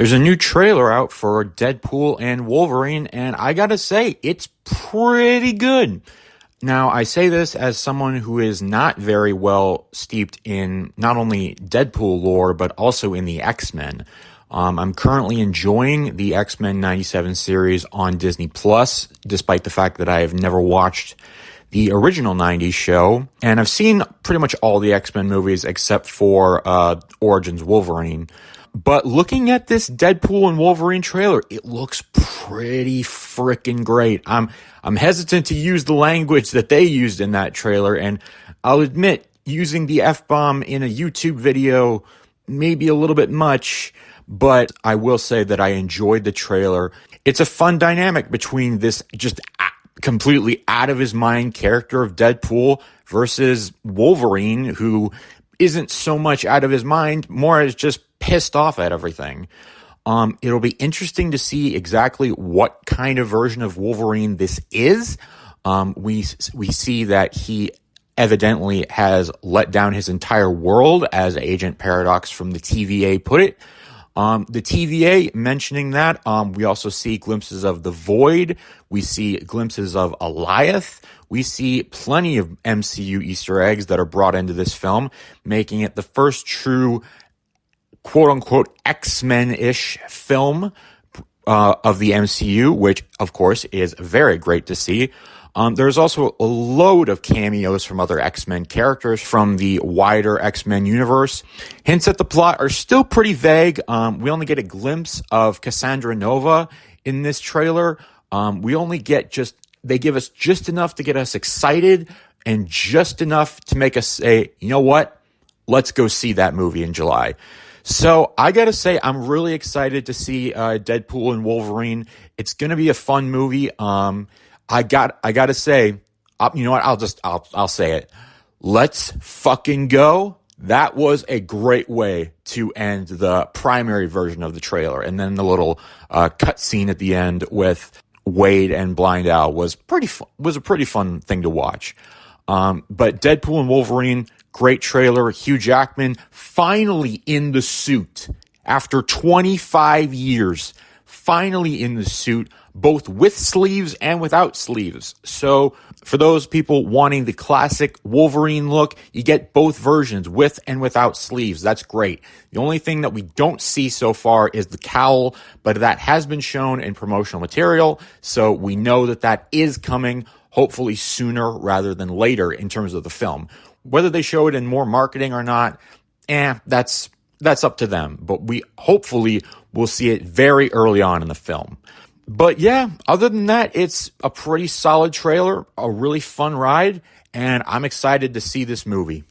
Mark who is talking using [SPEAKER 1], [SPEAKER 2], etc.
[SPEAKER 1] There's a new trailer out for Deadpool and Wolverine, and I gotta say, it's pretty good. Now, I say this as someone who is not very well steeped in not only Deadpool lore, but also in the X-Men. I'm currently enjoying the X-Men 97 series on Disney Plus, despite the fact that I have never watched the original 90s show. And I've seen pretty much all the X-Men movies except for Origins Wolverine. But looking at this Deadpool and Wolverine trailer, it looks pretty freaking great. I'm hesitant to use the language that they used in that trailer, and I'll admit, using the F-bomb in a YouTube video may be a little bit much, but I will say that I enjoyed the trailer. It's a fun dynamic between this just completely out of his mind character of Deadpool versus Wolverine, who isn't so much out of his mind, more as just pissed off at everything. It'll be interesting to see exactly what kind of version of Wolverine this is. We see that he evidently has let down his entire world, as Agent Paradox from the TVA put it. The TVA mentioning that, we also see glimpses of the Void. We see glimpses of Alioth. We see plenty of MCU Easter eggs that are brought into this film, making it the first true quote-unquote X-Men-ish film of the MCU, which, of course, is very great to see. There's also a load of cameos from other X-Men characters from the wider X-Men universe. Hints at the plot are still pretty vague. We only get a glimpse of Cassandra Nova in this trailer. We only get they give us just enough to get us excited and just enough to make us say, you know what? Let's go see that movie in July. So I gotta say, I'm really excited to see Deadpool and Wolverine. It's gonna be a fun movie. I gotta say, you know what? I'll say it. Let's fucking go. That was a great way to end the primary version of the trailer, and then the little cut scene at the end with Wade and Blind Al was a pretty fun thing to watch. But Deadpool and Wolverine, great trailer. Hugh Jackman finally in the suit after 25 years. Finally in the suit, both with sleeves and without sleeves. So for those people wanting the classic Wolverine look, you get both versions, with and without sleeves. That's great. The only thing that we don't see so far is the cowl, but that has been shown in promotional material, so we know that is coming, hopefully sooner rather than later in terms of the film. Whether they show it in more marketing or not, that's up to them. But we hopefully will see it very early on in the film. But yeah, other than that, it's a pretty solid trailer, a really fun ride, and I'm excited to see this movie.